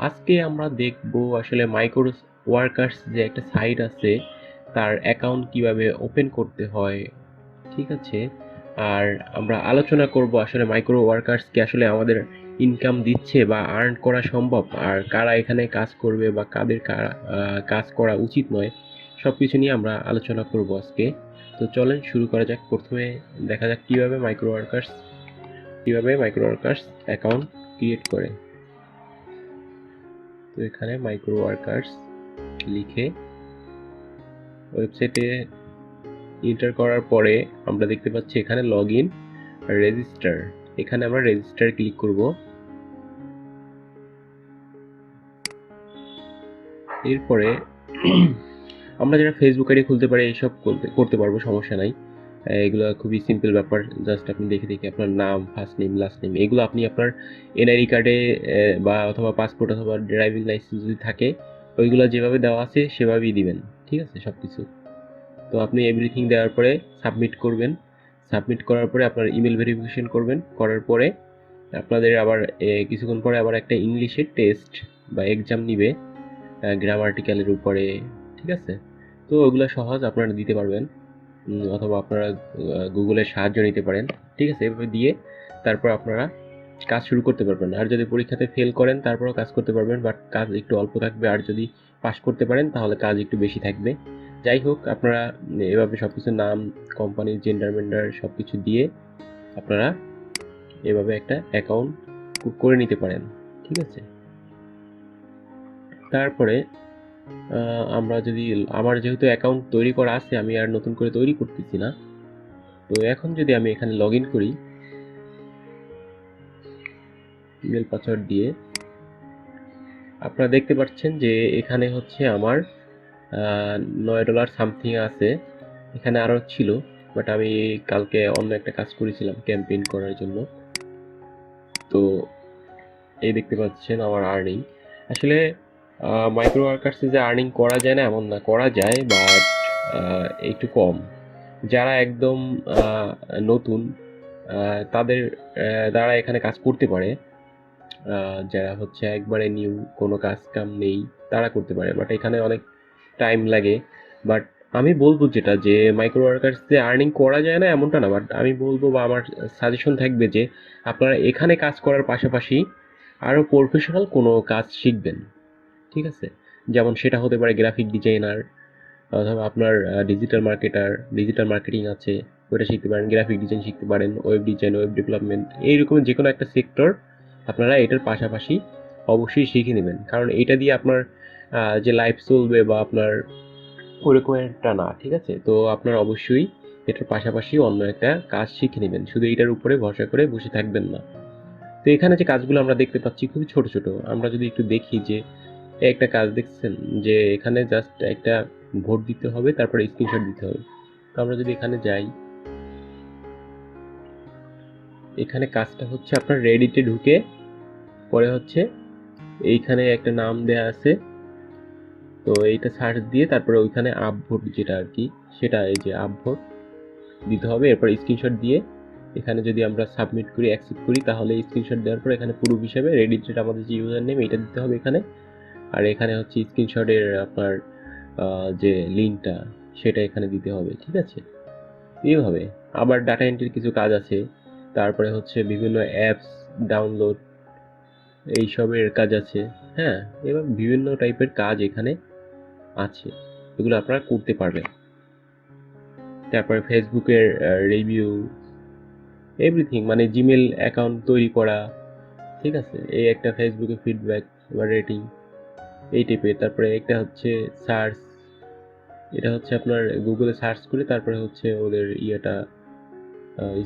আজকে আমরা দেখব আসলে মাইক্রো ওয়ার্কার্স যে একটা সাইট আছে তার অ্যাকাউন্ট কিভাবে ওপেন করতে হয়, ঠিক আছে। আর আমরা আলোচনা করব আসলে মাইক্রো ওয়ার্কার্স কি আসলে আমাদের ইনকাম দিচ্ছে বা আর্ন করা সম্ভব, আর কারা এখানে কাজ করবে বা কাদের কাজ করা উচিত নয়, সব কিছু নিয়ে আমরা আলোচনা করব আজকে। তো চলেন শুরু করা যাক। প্রথমে দেখা যাক কিভাবে মাইক্রো ওয়ার্কার্স অ্যাকাউন্ট ক্রিয়েট করে। তো এখানে মাইক্রো ওয়ার্কার্স লিখে ওয়েবসাইটে এন্টার করার পরে আমরা দেখতে পাচ্ছি এখানে লগ ইন রেজিস্টার। এখানে আমরা রেজিস্টার ক্লিক করব। এরপরে আমরা যারা ফেসবুক আইডি খুলতে পারি এইসব করতে পারবো, সমস্যা নাই। এগুলো খুবই সিম্পল ব্যাপার। জাস্ট আপনি দেখে দেখে আপনার নাম, ফার্স্ট নেম, লাস্ট নেম, এগুলো আপনি আপনার এনআইডি কার্ডে বা অথবা পাসপোর্ট অথবা ড্রাইভিং লাইসেন্স যদি থাকে ওইগুলো যেভাবে দেওয়া আছে সেভাবেই দিবেন, ঠিক আছে, সব কিছু। তো আপনি এভরিথিং দেওয়ার পরে সাবমিট করবেন। সাবমিট করার পরে আপনার ইমেল ভেরিফিকেশন করবেন। করার পরে আপনাদের আবার কিছুক্ষণ পরে আবার একটা ইংলিশের টেস্ট বা এক্সাম নিবে গ্রামাটিক্যালের উপরে, ঠিক আছে। তো ওগুলো সহজ, আপনারা দিতে পারবেন, অথবা আপনারা গুগলের সাহায্য নিতে পারেন, ঠিক আছে। এভাবে দিয়ে তারপর আপনারা কাজ শুরু করতে পারবেন। আর যদি পরীক্ষাতে ফেল করেন তারপরেও কাজ করতে পারবেন, বাট কাজ একটু অল্প থাকবে। আর যদি পাস করতে পারেন তাহলে কাজ একটু বেশি থাকবে। যাই হোক, আপনারা এভাবে সব কিছু নাম, কোম্পানির জেন্ডার মেন্ডার সব কিছু দিয়ে আপনারা এভাবে একটা অ্যাকাউন্ট করে নিতে পারেন, ঠিক আছে। তারপরে আমরা যদি, আমার যেহেতু অ্যাকাউন্ট তৈরি করা আছে, আমি আর নতুন করে তৈরি করতেছি না। তো এখন যদি আমি এখানে লগ ইন করি ইমেল পাসওয়ার্ড দিয়ে, আপনারা দেখতে পাচ্ছেন যে এখানে হচ্ছে আমার $9 সামথিং আছে। এখানে আরও ছিল, বাট আমি কালকে অন্য একটা কাজ করেছিলাম ক্যাম্পেইন করার জন্য। তো এই দেখতে পাচ্ছেন আমার আর্নিং। আসলে মাইক্রো ওয়ার্কার্সে যে আর্নিং করা যায় না এমন না, করা যায়, বাট একটু কম। যারা একদম নতুন তাদের দ্বারা এখানে কাজ করতে পারে। যারা হচ্ছে একবারে নিউ, কোনো কাজ কাম নেই, তারা করতে পারে, বাট এখানে অনেক টাইম লাগে। বাট আমি বলবো যেটা, যে মাইক্রো ওয়ার্কার্স যে আর্নিং করা যায় না এমনটা না, বাট আমি বলবো বা আমার সাজেশন থাকবে যে আপনারা এখানে কাজ করার পাশাপাশি আরও প্রফেশনাল কোনো কাজ শিখবেন, ঠিক আছে। যেমন সেটা হতে পারে গ্রাফিক ডিজাইনার, অথবা আপনার ডিজিটাল মার্কেটিং আছে, ওটা শিখতে পারেন। গ্রাফিক ডিজাইন শিখতে পারেন, ওয়েব ডিজাইন, ওয়েব ডেভেলপমেন্ট, এইরকম যে কোনো একটা সেক্টর আপনারা এটার পাশাপাশি অবশ্যই শিখে নেবেন। কারণ এটা দিয়ে আপনার যে লাইফ চলবে বা আপনার ওরকম একটা না, ঠিক আছে। তো আপনার অবশ্যই এটার পাশাপাশি অন্য একটা কাজ শিখে নেবেন, শুধু এটার উপরে ভরসা করে বসে থাকবেন না। তো এখানে যে কাজগুলো আমরা দেখতে পাচ্ছি খুবই ছোট ছোট। আমরা যদি একটু দেখি যে একটা কাজ দেখছেন, যে এখানে জাস্ট একটা ভোট দিতে হবে, তারপরে স্ক্রিনশট দিতে হবে। তো আমরা যদি এখানে যাই, এখানে কাজটা হচ্ছে আপনার রেডিটে ঢুকে পরে হচ্ছে এইখানে একটা নাম দেয়া আছে, তো এইটা সার্চ দিয়ে তারপরে ওইখানে আপভোট যেটা আর কি, সেটা এই যে আপভোট দিতে হবে। এরপর স্ক্রিনশট দিয়ে এখানে যদি আমরা সাবমিট করি, অ্যাকসেপ্ট করি, তাহলে স্ক্রিনশট দেওয়ার পর এখানে প্রুফ হিসেবে রেডিটের আমাদের যে ইউজার নেম এটা দিতে হবে এখানে। আর এখানে হচ্ছে স্ক্রিনশটের আপনার যে লিঙ্কটা সেটা এখানে দিতে হবে, ঠিক আছে। এইভাবে আবার ডাটা এন্ট্রির কিছু কাজ আছে, তারপরে হচ্ছে বিভিন্ন অ্যাপস ডাউনলোড এইসবের কাজ আছে। হ্যাঁ, এবার বিভিন্ন টাইপের কাজ এখানে আছে, এগুলো আপনারা করতে পারবেন। তারপরে ফেসবুকের রিভিউ, এভরিথিং, মানে জিমেল অ্যাকাউন্ট তৈরি করা, ঠিক আছে। এই একটা ফেসবুকে ফিডব্যাক বা রেটিং এই টাইপের। তারপরে একটা হচ্ছে সার্চ, এটা হচ্ছে আপনার গুগলে সার্চ করে তারপরে হচ্ছে ওদের ইয়েটা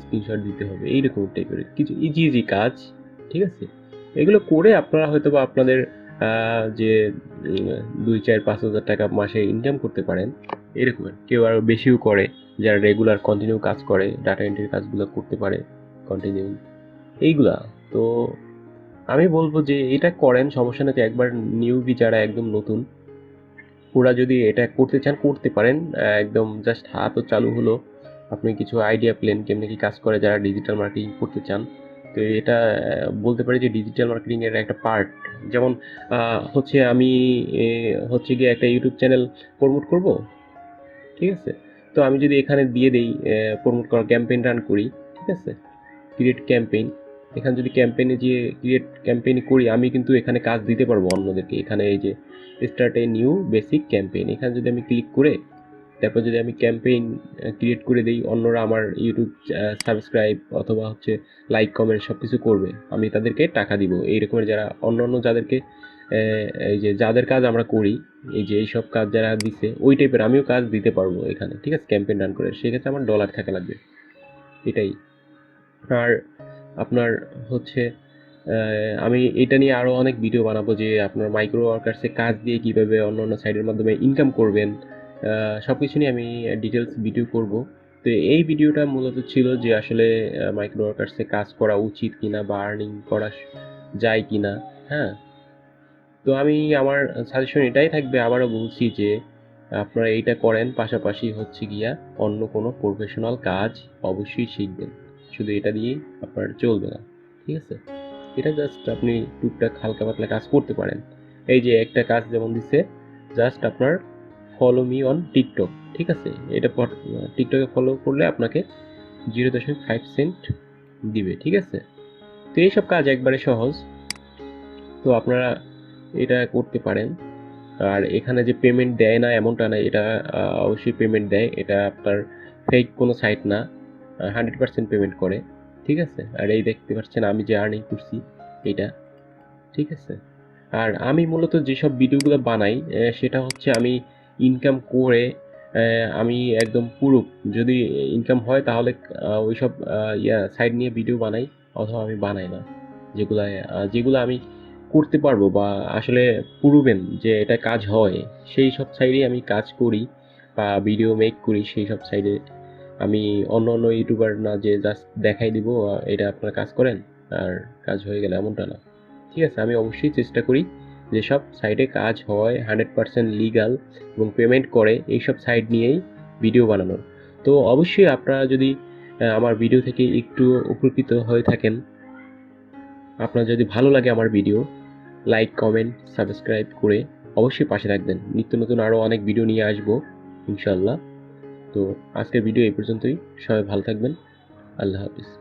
স্ক্রিনশট দিতে হবে, এইরকম টাইপের কিছু ইজি ইজি কাজ, ঠিক আছে। এগুলো করে আপনারা হয়তো বা আপনাদের যে 2, 4, 5 হাজার টাকা মাসে ইনকাম করতে পারেন, এরকম। কেউ আরও বেশিও করে, যারা রেগুলার কন্টিনিউ কাজ করে, ডাটা এন্ট্রির কাজগুলো করতে পারে কন্টিনিউ এইগুলা। তো আমি বলবো যে এটা করেন, সমস্যা নেই। একবার নিউবি যারা একদম নতুন, ওরা যদি এটা করতে চান করতে পারেন। একদম জাস্ট হাতও চালু হলো, আপনি কিছু আইডিয়া পেলেন কেমনি কি কাজ করে। যারা ডিজিটাল মার্কেটিং করতে চান তো এটা বলতে পারি যে ডিজিটাল মার্কেটিং এর একটা পার্ট। যেমন হচ্ছে আমি হচ্ছে গিয়ে একটা ইউটিউব চ্যানেল প্রমোট করব, ঠিক আছে? তো আমি যদি এখানে দিয়ে দেই প্রমোট করার ক্যাম্পেইন রান করি, ঠিক আছে? ক্রিয়েট ক্যাম্পেইন, এখানে যদি ক্যাম্পেইনে যে ক্রিয়েট ক্যাম্পেইন করি, আমি কিন্তু এখানে কাজ দিতে পারবো অন্যদেরকে। এখানে এই যে start a new basic campaign, এখানে যদি আমি ক্লিক করে তারপর যদি আমি ক্যাম্পেইন ক্রিয়েট করে দিই, অন্যরা আমার ইউটিউব সাবস্ক্রাইব অথবা হচ্ছে লাইক কমেন্ট সব কিছু করবে, আমি তাদেরকে টাকা দিব। এই রকমের যারা অন্য যাদেরকে এই যে যাদের কাজ আমরা করি, এই যে এইসব কাজ যারা দিছে ওই টাইপের আমিও কাজ দিতে পারবো এখানে, ঠিক আছে? ক্যাম্পেইন রান করে সেক্ষেত্রে আমার ডলার থাকা লাগবে, এটাই। আর আপনার হচ্ছে আমি এটা নিয়ে আরও অনেক ভিডিও বানাবো যে আপনার মাইক্রো ওয়ার্কার্সে কাজ দিয়ে কীভাবে অন্য সাইটের মাধ্যমে ইনকাম করবেন, সব কিছু নিয়ে আমি ডিটেলস ভিডিও করব। তো এই ভিডিওটা মূলত ছিল যে আসলে মাইক্রো ওয়ার্কার্সে কাজ করা উচিত কিনা বা আর্নিং করা যায় কিনা। হ্যাঁ, তো আমি আমার সাজেশন এটাই থাকবে, আবারও বলছি যে আপনারা এইটা করেন, পাশাপাশি হচ্ছে গিয়া অন্য কোনো প্রফেশনাল কাজ অবশ্যই শিখবেন। শুধু এটা দিয়েই আপনার চলবে না, ঠিক আছে? এটা জাস্ট আপনি টুকটাক হালকা পাতলা কাজ করতে পারেন। এই যে একটা কাজ যেমন দিছে, জাস্ট আপনার ফলো মি অন টিকটক, ঠিক আছে? এটা টিকটকে ফলো করলে আপনাকে 0.5 সেন্ট দিবে, ঠিক আছে? তো এইসব কাজ একবারে সহজ, তো আপনারা এটা করতে পারেন। আর এখানে যে পেমেন্ট দেয় না এমনটা না, এটা অবশ্যই পেমেন্ট দেয়। এটা আপনার ফেক কোনো সাইট না, 100% পেমেন্ট করে, ঠিক আছে? আর এই দেখতে পাচ্ছেন আমি যে আর্নিং করছি এটা, ঠিক আছে? আর আমি মূলত যেসব ভিডিওগুলো বানাই সেটা হচ্ছে আমি ইনকাম করে আমি একদম পুরো, যদি ইনকাম হয় তাহলে ওইসব সাইড নিয়ে ভিডিও বানাই, অথবা আমি বানাই না। যেগুলো আমি করতে পারবো বা আসলে প্রুভেন যে এটা কাজ হয়, সেই সব সাইডেই আমি কাজ করি বা ভিডিও মেক করি। সেই সব সাইডে আমি অন্য ইউটিউবার না যে জাস্ট দেখাই দিব এটা আপনারা কাজ করেন আর কাজ হয়ে গেলে, এমনটা না, ঠিক আছে? আমি অবশ্যই চেষ্টা করি যেসব সাইটে কাজ হয় 100% লিগাল এবং পেমেন্ট করে এইসব সাইট নিয়েই ভিডিও বানানোর। তো অবশ্যই আপনারা যদি আমার ভিডিও থেকে একটু উপকৃত হয়ে থাকেন, আপনার যদি ভালো লাগে আমার ভিডিও, লাইক কমেন্ট সাবস্ক্রাইব করে অবশ্যই পাশে থাকবেন। নিত্য নতুন আরও অনেক ভিডিও নিয়ে আসবো ইনশাল্লাহ। তো আজকের ভিডিও এই পর্যন্তই, সবাই ভালো থাকবেন। আল্লাহ হাফিজ।